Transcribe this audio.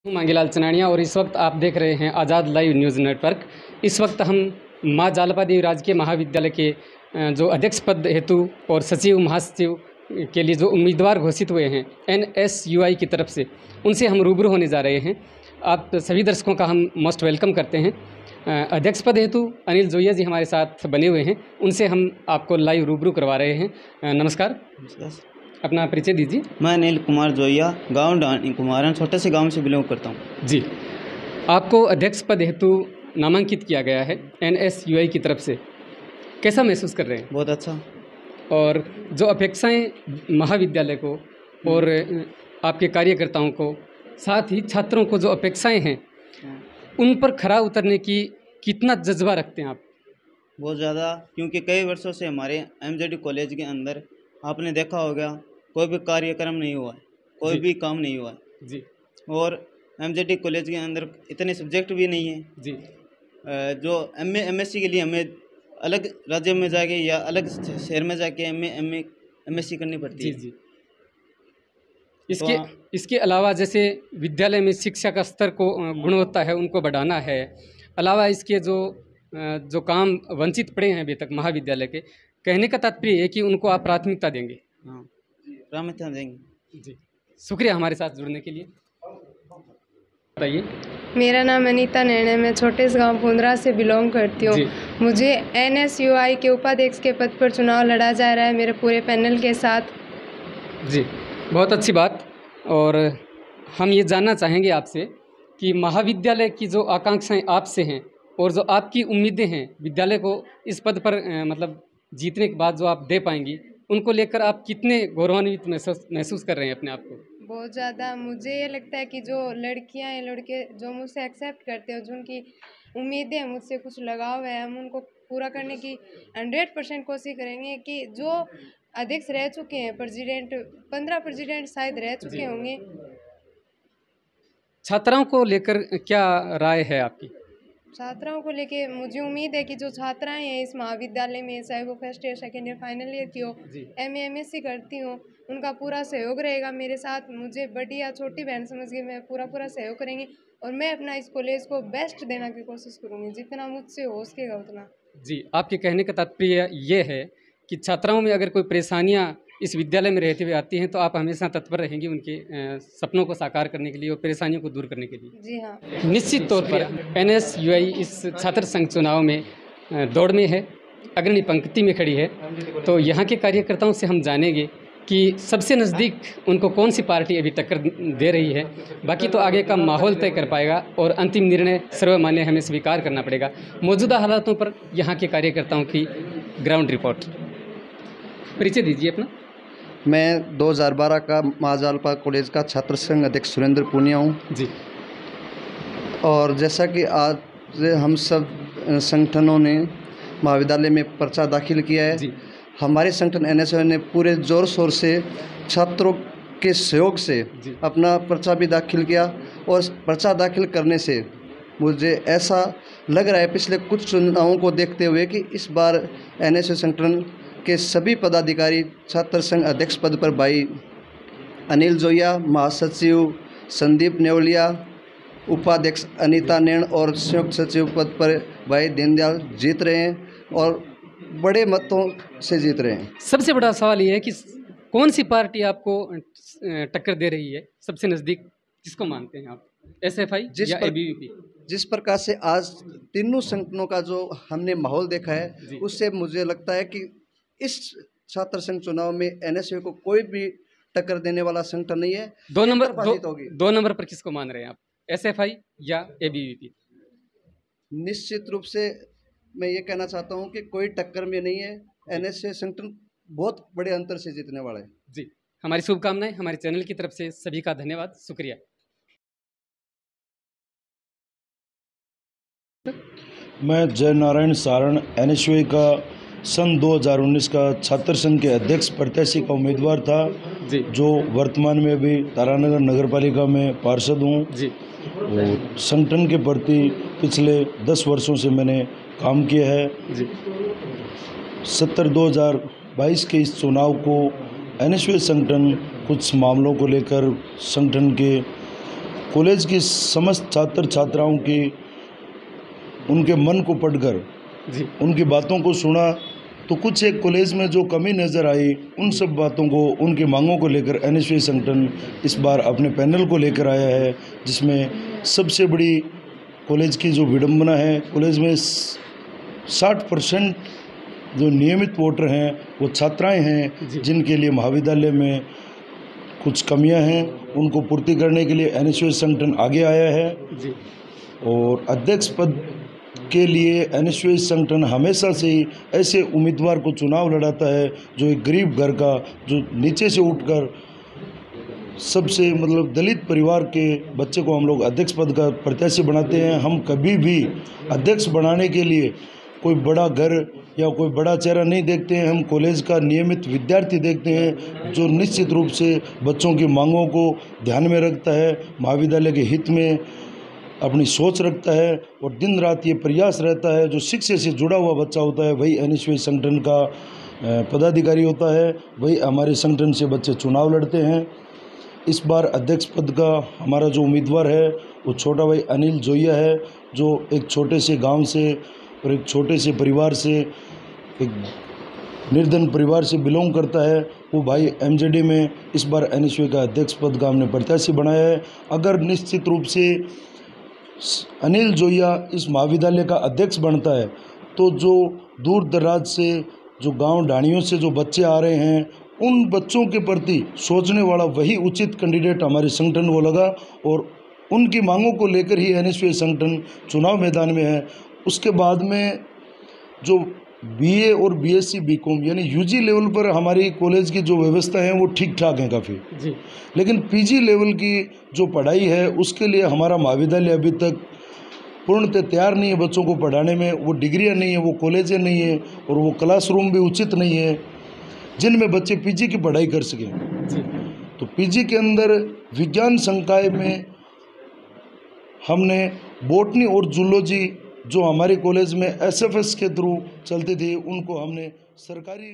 हूं मांगीलाल चनानिया और इस वक्त आप देख रहे हैं आज़ाद लाइव न्यूज़ नेटवर्क। इस वक्त हम माँ जालपा देवी राजकीय महाविद्यालय के जो अध्यक्ष पद हेतु और सचिव महासचिव के लिए जो उम्मीदवार घोषित हुए हैं NSUI की तरफ से, उनसे हम रूबरू होने जा रहे हैं। आप सभी दर्शकों का हम मोस्ट वेलकम करते हैं। अध्यक्ष पद हेतु अनिल जोइया जी हमारे साथ बने हुए हैं, उनसे हम आपको लाइव रूबरू करवा रहे हैं। नमस्कार, अपना परिचय दीजिए। मैं अनिल कुमार जोइया, गांव डानी कुमारन, छोटे से गांव से बिलोंग करता हूं। जी, आपको अध्यक्ष पद हेतु नामांकित किया गया है NSUI की तरफ से, कैसा महसूस कर रहे हैं? बहुत अच्छा। और जो अपेक्षाएं महाविद्यालय को और आपके कार्यकर्ताओं को, साथ ही छात्रों को जो अपेक्षाएं हैं, उन पर खरा उतरने की कितना जज्बा रखते हैं आप? बहुत ज़्यादा, क्योंकि कई वर्षों से हमारे MJD कॉलेज के अंदर आपने देखा होगा कोई भी कार्यक्रम नहीं हुआ है, कोई भी काम नहीं हुआ है जी। और MJD कॉलेज के अंदर इतने सब्जेक्ट भी नहीं है जी। जो MSc के लिए हमें अलग राज्य में जाके या अलग शहर में जाके MSc करनी पड़ती जी। है। जी, इसके अलावा जैसे विद्यालय में शिक्षा का स्तर को गुणवत्ता है उनको बढ़ाना है, अलावा इसके जो काम वंचित पड़े हैं अभी तक महाविद्यालय के, कहने का तात्पर्य है कि उनको आप प्राथमिकता देंगे। हाँ, प्राथमिकता देंगे। जी, शुक्रिया हमारे साथ जुड़ने के लिए। बताइए। मेरा नाम अनीता नैन है, मैं छोटे से गांव पुंदरा से बिलोंग करती हूँ। मुझे NSUI के उपाध्यक्ष के पद पर चुनाव लड़ा जा रहा है मेरे पूरे पैनल के साथ। जी, बहुत अच्छी बात। और हम ये जानना चाहेंगे आपसे कि महाविद्यालय की जो आकांक्षाएं आपसे हैं और जो आपकी उम्मीदें हैं विद्यालय को इस पद पर मतलब जीतने के बाद जो आप दे पाएंगी, उनको लेकर आप कितने गौरवान्वित महसूस कर रहे हैं अपने आप को? बहुत ज़्यादा। मुझे ये लगता है कि जो लड़कियां या लड़के जो मुझसे एक्सेप्ट करते हो, जो उनकी उम्मीदें हैं, मुझसे कुछ लगाव है, हम उनको पूरा करने की 100% कोशिश करेंगे। कि जो अध्यक्ष रह चुके हैं, प्रेसिडेंट 15 प्रेसिडेंट शायद रह चुके होंगे। छात्राओं को लेकर क्या राय है आपकी? छात्राओं को लेके मुझे उम्मीद है कि जो छात्राएं हैं इस महाविद्यालय में, चाहे वो first year, second year, final year की हो, MA MSc करती हो, उनका पूरा सहयोग रहेगा मेरे साथ। मुझे बड़ी या छोटी बहन समझ के मैं पूरा सहयोग करेंगे और मैं अपना इस कॉलेज को बेस्ट देने की कोशिश करूँगी, जितना मुझसे हो सकेगा उतना। जी, आपके कहने का तात्पर्य ये है कि छात्राओं में अगर कोई परेशानियाँ इस विद्यालय में रहते हुए आती हैं तो आप हमेशा तत्पर रहेंगी उनके सपनों को साकार करने के लिए और परेशानियों को दूर करने के लिए। जी हाँ, निश्चित तौर पर NSUI इस छात्र संघ चुनाव में दौड़ में है, अग्रणी पंक्ति में खड़ी है। तो यहाँ के कार्यकर्ताओं से हम जानेंगे कि सबसे नज़दीक उनको कौन सी पार्टी अभी टक्कर दे रही है। बाकी तो आगे का माहौल तय कर पाएगा और अंतिम निर्णय सर्वमान्य हमें स्वीकार करना पड़ेगा। मौजूदा हालातों पर यहाँ के कार्यकर्ताओं की ग्राउंड रिपोर्ट। परिचय दीजिए अपना। मैं 2012 का माँ जालपा कॉलेज का छात्र संघ अध्यक्ष सुरेंद्र पूनिया हूँ जी। और जैसा कि आज हम सब संगठनों ने महाविद्यालय में पर्चा दाखिल किया है जी। हमारे संगठन NSUI ने पूरे ज़ोर शोर से छात्रों के सहयोग से अपना पर्चा भी दाखिल किया और पर्चा दाखिल करने से मुझे ऐसा लग रहा है पिछले कुछ चुनावों को देखते हुए कि इस बार NSUI संगठन के सभी पदाधिकारी छात्र संघ अध्यक्ष पद पर भाई अनिल जोइया, महासचिव संदीप नेवलिया, उपाध्यक्ष अनीता नैन और संयुक्त सचिव पद पर भाई दीनदयाल जीत रहे हैं और बड़े मतों से जीत रहे हैं। सबसे बड़ा सवाल ये है कि कौन सी पार्टी आपको टक्कर दे रही है? सबसे नज़दीक किसको मानते हैं आप, SFI या ABVP? जिस प्रकार से आज तीनों संगठनों का जो हमने माहौल देखा है, उससे मुझे लगता है कि इस छात्र संघ चुनाव में NSUI को कोई भी टक्कर देने वाला संगठन नहीं है। 2 नंबर पर किसको मान रहे हैं आप, SFI या ABVP? निश्चित रूप से मैं ये कहना चाहता हूँ कि कोई टक्कर में नहीं है। NSUI संगठन बहुत बड़े अंतर से जीतने वाला है। जी, हमारी शुभकामनाएं हमारे चैनल की तरफ से। सभी का धन्यवाद, शुक्रिया। मैं जय नारायण सारण NSUI का सन 2019 का छात्र संघ के अध्यक्ष प्रत्याशी का उम्मीदवार था जी, जो वर्तमान में भी तारानगर नगरपालिका में पार्षद हूँ जी। और संगठन के प्रति पिछले 10 वर्षों से मैंने काम किया है जी। 2022 के इस चुनाव को NSUI संगठन कुछ मामलों को लेकर संगठन के कॉलेज की समस्त छात्र छात्राओं की उनके मन को पढ़कर जी उनकी बातों को सुना, तो कुछ एक कॉलेज में जो कमी नज़र आई, उन सब बातों को, उनकी मांगों को लेकर एनएसयूआई संगठन इस बार अपने पैनल को लेकर आया है, जिसमें सबसे बड़ी कॉलेज की जो विडंबना है, कॉलेज में 60% जो नियमित वोटर हैं वो छात्राएं हैं, जिनके लिए महाविद्यालय में कुछ कमियां हैं, उनको पूर्ति करने के लिए एनएसयूआई संगठन आगे आया है। जी और अध्यक्ष पद के लिए एनएसयूआई संगठन हमेशा से ही ऐसे उम्मीदवार को चुनाव लड़ाता है जो एक गरीब घर का, जो नीचे से उठकर सबसे मतलब दलित परिवार के बच्चे को हम लोग अध्यक्ष पद का प्रत्याशी बनाते हैं। हम कभी भी अध्यक्ष बनाने के लिए कोई बड़ा घर या कोई बड़ा चेहरा नहीं देखते हैं। हम कॉलेज का नियमित विद्यार्थी देखते हैं जो निश्चित रूप से बच्चों की मांगों को ध्यान में रखता है, महाविद्यालय के हित में अपनी सोच रखता है और दिन रात ये प्रयास रहता है। जो शिक्षा से जुड़ा हुआ बच्चा होता है वही एनएसयूआई संगठन का पदाधिकारी होता है, वही हमारे संगठन से बच्चे चुनाव लड़ते हैं। इस बार अध्यक्ष पद का हमारा जो उम्मीदवार है वो छोटा भाई अनिल जोइया है, जो एक छोटे से गांव से और एक छोटे से परिवार से, एक निर्धन परिवार से बिलोंग करता है। वो भाई एमजेडी में इस बार एनएसयूआई का अध्यक्ष पद का हमने प्रत्याशी बनाया है। अगर निश्चित रूप से अनिल जोइया इस महाविद्यालय का अध्यक्ष बनता है तो जो दूर दराज से, जो गांव ढाणियों से जो बच्चे आ रहे हैं, उन बच्चों के प्रति सोचने वाला वही उचित कैंडिडेट हमारे संगठन को लगा और उनकी मांगों को लेकर ही एनएसयूआई संगठन चुनाव मैदान में है। उसके बाद में जो बीए और बीएससी बीकॉम यानी यूजी लेवल पर हमारी कॉलेज की जो व्यवस्था है वो ठीक ठाक है काफ़ी, लेकिन पीजी लेवल की जो पढ़ाई है उसके लिए हमारा महाविद्यालय अभी तक पूर्णतः तैयार नहीं है बच्चों को पढ़ाने में। वो डिग्रियां नहीं है, वो कॉलेजें नहीं है और वो क्लासरूम भी उचित नहीं है जिनमें बच्चे पीजी की पढ़ाई कर सकें। तो पीजी के अंदर विज्ञान संकाय में हमने बॉटनी और जूलॉजी जो हमारे कॉलेज में एसएफएस के थ्रू चलती थी, उनको हमने सरकारी